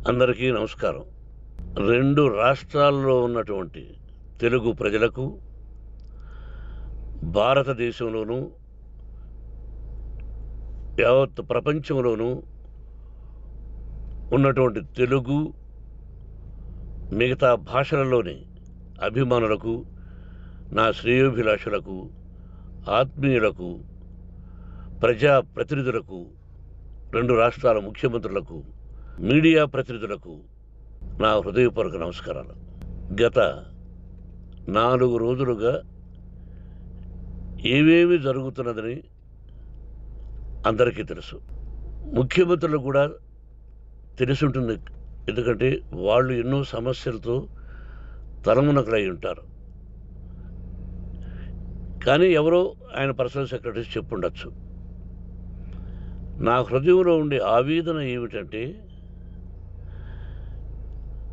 అందరికీ నమస్కారం. 2 రాష్ట్రాల్లో ఉన్నటువంటి తెలుగు ప్రజలకు, భారతదేశంలోనూ, యావత్ ప్రపంచంలోనూ ఉన్నటువంటి తెలుగు, మిగతా భాషలలోని అభిమానులకు, నా శ్రేయోభిలాషులకు, ఆత్మీయులకు, ప్రజా ప్రతినిధులకు, 2 రాష్ట్రాల ముఖ్యమంత్రులకు, మీడియా ప్రతినిధులకు నా హృదయపూర్వక నమస్కారాలు. గత 4 రోజులుగా ఏవేమి జరుగుతున్నదని అందరికీ తెలుసు. ముఖ్యమంత్రులకు కూడా తెలిసి ఉంటుంది. ఎందుకంటే వాళ్ళు ఎన్నో సమస్యలతో తలమునకలై ఉంటారు. కానీ ఎవరో ఆయన పర్సనల్ సెక్రటరీస్ చెప్పుండొచ్చు. నా హృదయంలో ఉండే ఆవేదన ఏమిటంటే,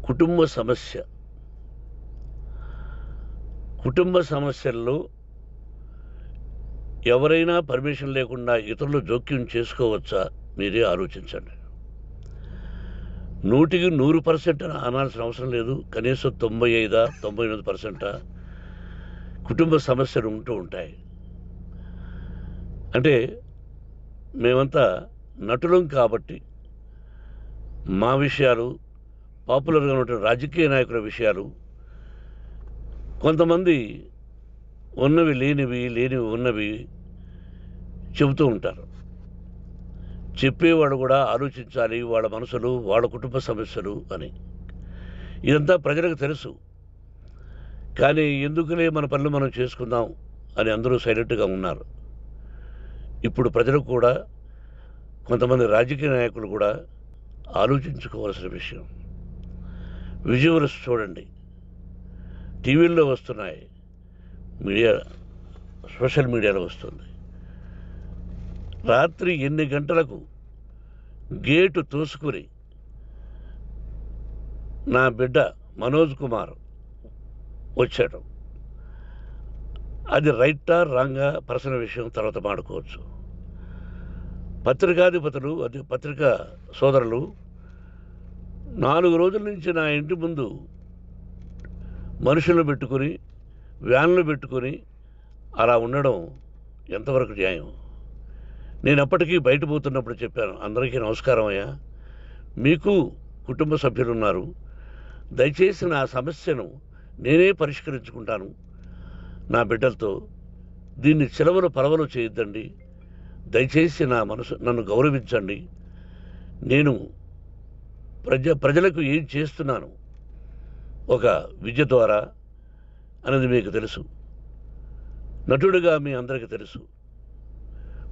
కుటుంబ సమస్య. కుటుంబ సమస్యల్లో ఎవరైనా పర్మిషన్ లేకుండా ఇతరులు జోక్యం చేసుకోవచ్చా? మీరే ఆలోచించండి. 100కి 100% అనాల్సిన అవసరం లేదు. కనీసం 95-98% కుటుంబ సమస్యలు ఉంటూ ఉంటాయి. అంటే మేమంతా నటులం కాబట్టి మా విషయాలు, పాపులర్గా ఉన్నటువంటి రాజకీయ నాయకుల విషయాలు, కొంతమంది ఉన్నవి లేనివి, లేనివి ఉన్నవి చెబుతూ ఉంటారు. చెప్పేవాడు కూడా ఆలోచించాలి, వాళ్ళ మనసులు, వాళ్ళ కుటుంబ సమస్యలు అని. ఇదంతా ప్రజలకు తెలుసు. కానీ ఎందుకులే మన పనులు మనం చేసుకుందాం అని అందరూ సైలెంట్గా ఉన్నారు. ఇప్పుడు ప్రజలు కూడా, కొంతమంది రాజకీయ నాయకులు కూడా ఆలోచించుకోవాల్సిన విషయం. విజువల్స్ చూడండి, టీవీల్లో వస్తున్నాయి, మీడియా, సోషల్ మీడియాలో వస్తుంది. రాత్రి 8 గంటలకు గేటు తోసుకుని నా బిడ్డ మనోజ్ కుమార్ వచ్చాడు. అది రైటా రాంగా పర్సనల్ విషయం, తర్వాత మాడుకోవచ్చు. పత్రికాధిపతులు, అది పత్రికా సోదరులు 4 రోజుల నుంచి నా ఇంటి ముందు మనుషులను పెట్టుకుని, వ్యాన్లు పెట్టుకుని అలా ఉండడం ఎంతవరకు న్యాయం? నేను అప్పటికీ బయట పోతున్నప్పుడు చెప్పాను, అందరికీ నమస్కారం అయ్యా, మీకు కుటుంబ సభ్యులు ఉన్నారు, దయచేసి నా సమస్యను నేనే పరిష్కరించుకుంటాను నా బిడ్డలతో, దీన్ని చిలవలు పలవలు చేయొద్దండి, దయచేసి నన్ను గౌరవించండి, నేను ప్రజలకు ఏం చేస్తున్నాను ఒక విద్య ద్వారా అనేది మీకు తెలుసు, నటుడిగా మీ అందరికీ తెలుసు,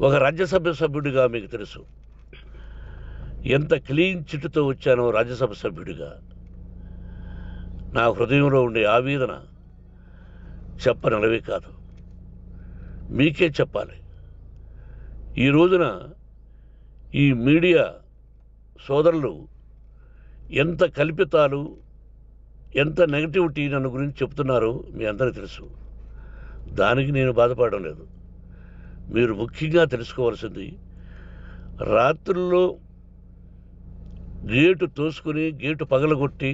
ఒక రాజ్యసభ సభ్యుడిగా మీకు తెలుసు, ఎంత క్లీన్ చిట్టుతో వచ్చానో రాజ్యసభ సభ్యుడిగా. నా హృదయంలో ఉండే ఆవేదన చెప్పనలవే కాదు, మీకే చెప్పాలి. ఈ రోజున ఈ మీడియా సోదరులు ఎంత కల్పితాలు, ఎంత నెగటివిటీ నన్ను గురించి చెప్తున్నారో మీ అందరికీ తెలుసు. దానికి నేను బాధపడడం లేదు. మీరు ముఖ్యంగా తెలుసుకోవాల్సింది, రాత్రుల్లో గేటు తోసుకుని, గేటు పగలగొట్టి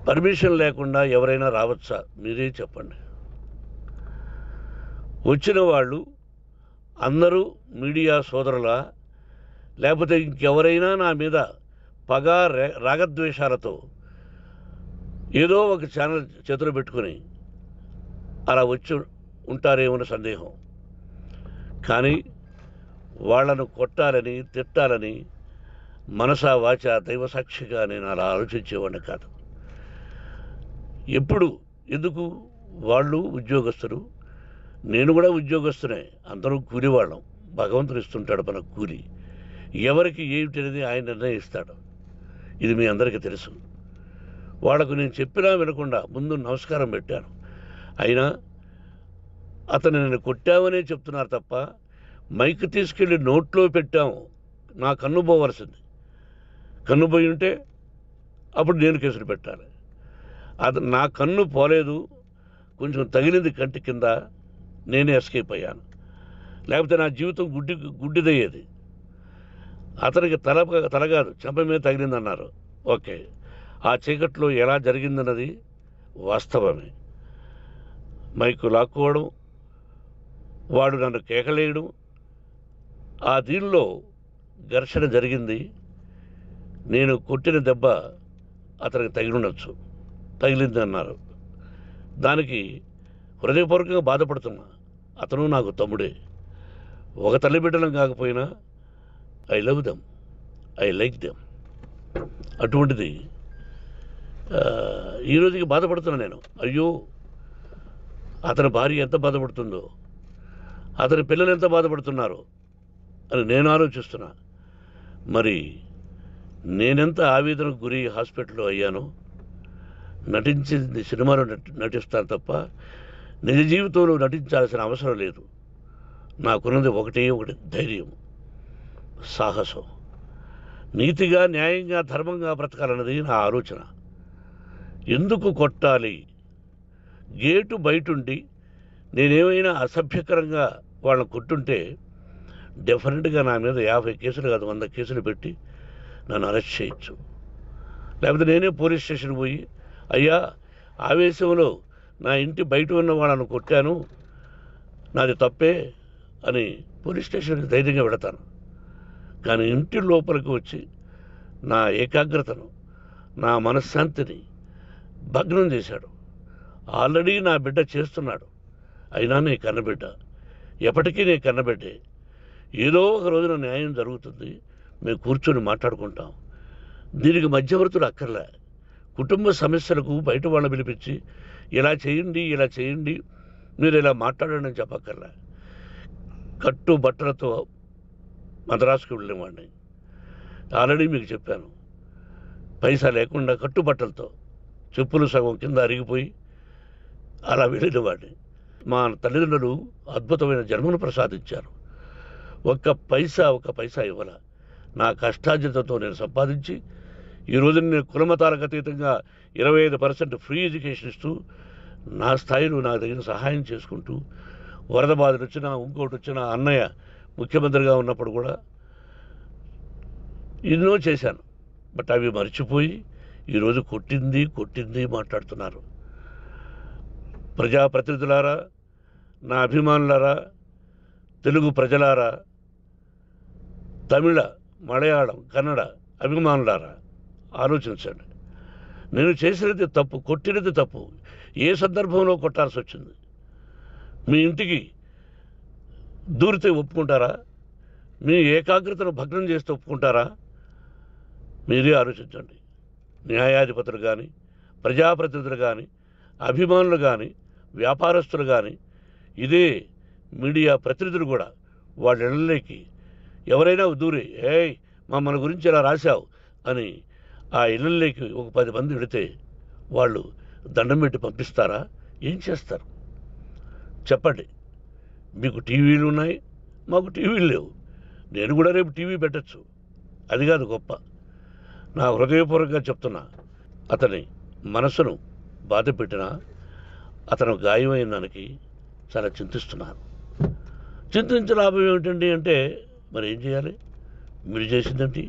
పర్మిషన్ లేకుండా ఎవరైనా రావచ్చా? మీరే చెప్పండి. వచ్చిన వాళ్ళు అందరూ మీడియా సోదరులా, లేకపోతే ఇంకెవరైనా నా మీద పగ, రాగద్వేషాలతో ఏదో ఒక ఛానల్ చేతులు పెట్టుకుని అలా వచ్చి ఉంటారేమో సందేహం. కానీ వాళ్లను కొట్టాలని, తిట్టాలని మనసా వాచా దైవసాక్షిగా నేను అలా ఆలోచించేవాడిని కాదు. ఎందుకు? వాళ్ళు ఉద్యోగస్తులు, నేను కూడా ఉద్యోగస్తునే, అందరూ కూలివాళ్ళం. భగవంతుడు ఇస్తుంటాడు మనకు కూలి. ఎవరికి ఏమిటనేది ఆయన నిర్ణయిస్తాడు. ఇది మీ అందరికీ తెలుసు. వాళ్లకు నేను చెప్పినా వినకుండా ముందు నమస్కారం పెట్టాను. అయినా అతను నేను కొట్టామనే చెప్తున్నారు తప్ప, మైక్ తీసుకెళ్ళి నోట్లో పెట్టాము, నా కన్ను పోవలసింది. కన్ను పోయి ఉంటే అప్పుడు నేను కేసులు పెట్టాలి. అది నా కన్ను పోలేదు, కొంచెం తగిలింది కంటి కింద, నేనే ఎస్కేప్ అయ్యాను. లేకపోతే నా జీవితం గుడ్డిదయ్యేది. అతనికి తల కాదు చెంప మీద తగిలిందన్నారు. ఓకే, ఆ చీకట్లో ఎలా జరిగిందన్నది వాస్తవమే. మైకు లాక్కోవడం, వాడు నన్ను కేకలేయడం, ఆ దీనిలో ఘర్షణ జరిగింది. నేను కొట్టిన దెబ్బ అతనికి తగిలింది అన్నారు. దానికి హృదయపూర్వకంగా బాధపడుతున్నా. అతను నాకు తమ్ముడే. ఒక తల్లి బిడ్డలం కాకపోయినా I love them, I like them. అటువంటిది ఈ రోజుకి బాధపడుతున్నా నేను. అయ్యో, అతని భార్య ఎంత బాధపడుతుందో, అతని పిల్లలు ఎంత బాధపడుతున్నారో అని నేను ఆలోచిస్తున్నా. మరి నేనెంత ఆవేదనకు గురి హాస్పిటల్లో అయ్యానో. నటించింది సినిమాలో నటిస్తాను తప్ప నిజ జీవితంలో నటించాల్సిన అవసరం లేదు. నాకున్నది ఒకటి ధైర్యం, సాహసం. నీతిగా, న్యాయంగా, ధర్మంగా బ్రతకాలన్నది నా ఆలోచన. ఎందుకు కొట్టాలి? గేటు బయటుండి నేనేమైనా అసభ్యకరంగా వాళ్ళని కొట్టుంటే డెఫినెట్గా నా మీద 50 కేసులు కాదు 100 కేసులు పెట్టి నన్ను అరెస్ట్ చేయొచ్చు. లేకపోతే నేనే పోలీస్ స్టేషన్ పోయి, అయ్యా, ఆవేశంలో నా ఇంటి బయట ఉన్న వాళ్ళను కొట్టాను, నాది తప్పే అని పోలీస్ స్టేషన్కి ధైర్యంగా పెడతాను. కానీ ఇంటి లోపలికి వచ్చి నా ఏకాగ్రతను, నా మనశ్శాంతిని భగ్నం చేశాడు. ఆల్రెడీ నా బిడ్డ చేస్తున్నాడు. అయినా నీ కన్నబిడ్డ, ఎప్పటికీ నీ కన్నబిడ్డే. ఏదో ఒక రోజున న్యాయం జరుగుతుంది, మేము కూర్చొని మాట్లాడుకుంటాం. దీనికి మధ్యవర్తులు అక్కర్లే. కుటుంబ సమస్యలకు బయట వాళ్ళని పిలిపించి ఇలా చేయండి, మీరు ఇలా మాట్లాడండి అని చెప్పక్కర్లే. కట్టు బట్టలతో మద్రాసుకు వెళ్ళేవాడిని. ఆల్రెడీ మీకు చెప్పాను. పైసా లేకుండా కట్టుబట్టలతో, చెప్పులు సగం కింద అరిగిపోయి అలా వెళ్ళినవాడిని. మా తల్లిదండ్రులు అద్భుతమైన జన్మను ప్రసాదించారు. ఒక్క పైసా ఇవ్వాల. నా కష్టార్జితంతో నేను సంపాదించి ఈరోజు నేను కులమతాలకు అతీతంగా 25% ఫ్రీ ఎడ్యుకేషన్ ఇస్తూ, నా స్థాయిలో నాకు తగిన సహాయం చేసుకుంటూ, వరద బాధలు వచ్చినా, ఇంకోటి వచ్చినా, అన్నయ్య ముఖ్యమంత్రిగా ఉన్నప్పుడు కూడా ఎన్నో చేశాను. బట్ అవి మర్చిపోయి ఈరోజు కొట్టింది మాట్లాడుతున్నారు. ప్రజాప్రతినిధులారా, నా అభిమానులారా, తెలుగు ప్రజలారా, తమిళ, మలయాళం, కన్నడ అభిమానులారా, ఆలోచించండి. నేను చేసినది తప్పు, కొట్టినది తప్పు. ఏ సందర్భంలో కొట్టాల్సి వచ్చింది? మీ ఇంటికి దూరితే ఒప్పుకుంటారా? మీ ఏకాగ్రతను భగ్నం చేస్తే ఒప్పుకుంటారా? మీరే ఆలోచించండి. న్యాయాధిపతులు కానీ, ప్రజాప్రతినిధులు కానీ, అభిమానులు కానీ, వ్యాపారస్తులు కానీ, ఇదే మీడియా ప్రతినిధులు కూడా వాళ్ళ ఇళ్ళలోకి ఎవరైనా దూరి, ఏయ్ మన గురించి ఇలా రాశావు అని ఆ ఇళ్ళలోకి ఒక 10 మంది వెళితే వాళ్ళు దండం పెట్టి పంపిస్తారా? ఏం చేస్తారు చెప్పండి? మీకు టీవీలు ఉన్నాయి, మాకు టీవీలు లేవు. నేను కూడా రేపు టీవీ పెట్టచ్చు. అది కాదు గొప్ప. నా హృదయపూర్వకంగా చెప్తున్నా, అతని మనసును బాధ పెట్టినా, అతను గాయమైన దానికి చాలా చింతిస్తున్నాను. చింతించే లాభం ఏమిటండి అంటే, మరి ఏం చేయాలి? మీరు చేసిందేంటి?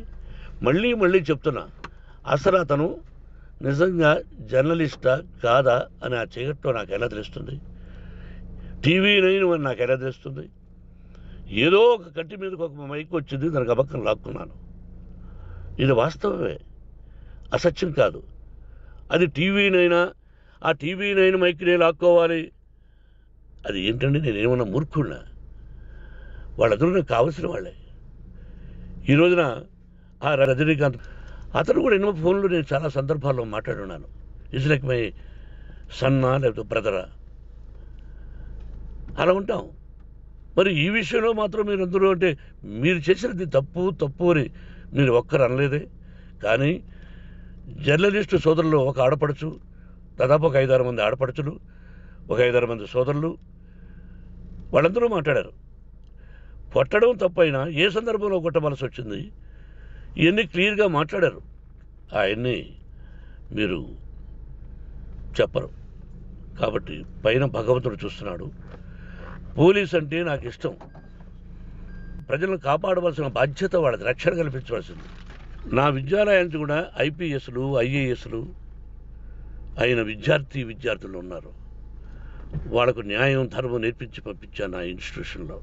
మళ్ళీ చెప్తున్నా, అసలు అతను నిజంగా జర్నలిస్టా కాదా అని ఆ చీకట్లో నాకు ఎలా తెలుస్తుంది? టీవీ 9 అని నాకు ఎలా తెలుస్తుంది? ఏదో ఒక కట్టి మీదకి ఒక మైక్ వచ్చింది, దానికి అబక్కం లాక్కున్నాను. ఇది వాస్తవమే, అసత్యం కాదు. అది టీవీ 9, ఆ టీవీ 9 మైక్నే లాక్కోవాలి. అది ఏంటండి? నేనేమన్నా మూర్ఖుడినా? వాళ్ళందరూ నాకు కావలసిన వాళ్ళే. ఈ రోజున ఆ రజనీకాంత్, అతను కూడా ఎన్నో ఫోన్లు నేను చాలా సందర్భాల్లో మాట్లాడున్నాను. ఇట్స్ లైక్ మై సన్నా, లేకపోతే బ్రదరా, అలా ఉంటాం. మరి ఈ విషయంలో మాత్రం మీరు అందరూ అంటే మీరు చేసినది తప్పు అని మీరు ఒక్కరు అనలేదే. కానీ జర్నలిస్టు సోదరులు, ఒక ఆడపడుచు, దాదాపు ఒక 5-6 మంది ఆడపడుచులు, ఒక 5-6 మంది సోదరులు, వాళ్ళందరూ మాట్లాడారు. కొట్టడం తప్పైనా ఏ సందర్భంలో కొట్టవలసి వచ్చింది, ఇవన్నీ క్లియర్గా మాట్లాడారు. అవన్నీ మీరు చెప్పరు. కాబట్టి పైన భగవంతుడు చూస్తున్నాడు. పోలీస్ అంటే నాకు ఇష్టం. ప్రజలను కాపాడవలసిన బాధ్యత వాళ్ళది, రక్షణ కల్పించవలసింది. నా విద్యాలయానికి కూడా ఐపీఎస్లు ఐఏఎస్లు అయిన విద్యార్థులు ఉన్నారు. వాళ్ళకు న్యాయం ధర్మం నేర్పించి పంపించాను నా ఇన్స్టిట్యూషన్లో.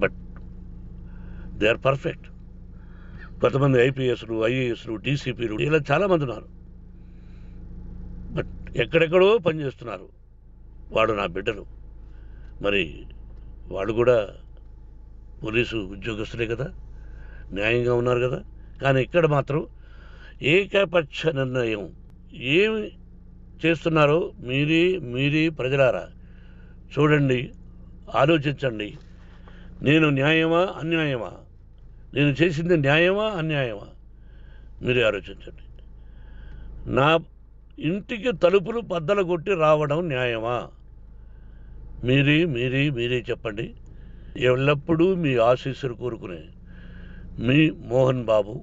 But they are perfect. కొంతమంది ఐపీఎస్లు ఐఏఎస్లు డీసీపీలు ఇలా చాలామంది ఉన్నారు. బట్ ఎక్కడెక్కడో పనిచేస్తున్నారు. వాడు నా బిడ్డలు, మరి వాళ్ళు కూడా పోలీసు ఉద్యోగస్తులే కదా, న్యాయంగా ఉన్నారు కదా. కానీ ఇక్కడ మాత్రం ఏకపక్ష నిర్ణయం ఏమి చేస్తున్నారో మీరే ప్రజలారా చూడండి, ఆలోచించండి. నేను న్యాయమా అన్యాయమా, నేను చేసింది న్యాయమా అన్యాయమా, మీరే ఆలోచించండి. నా ఇంటికి తలుపులు బద్దలు కొట్టి రావడం న్యాయమా, మీరే చెప్పండి. ఎల్లప్పుడూ మీ ఆశీస్సులు కోరుకునే మీ మోహన్ బాబు.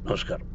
నమస్కారం.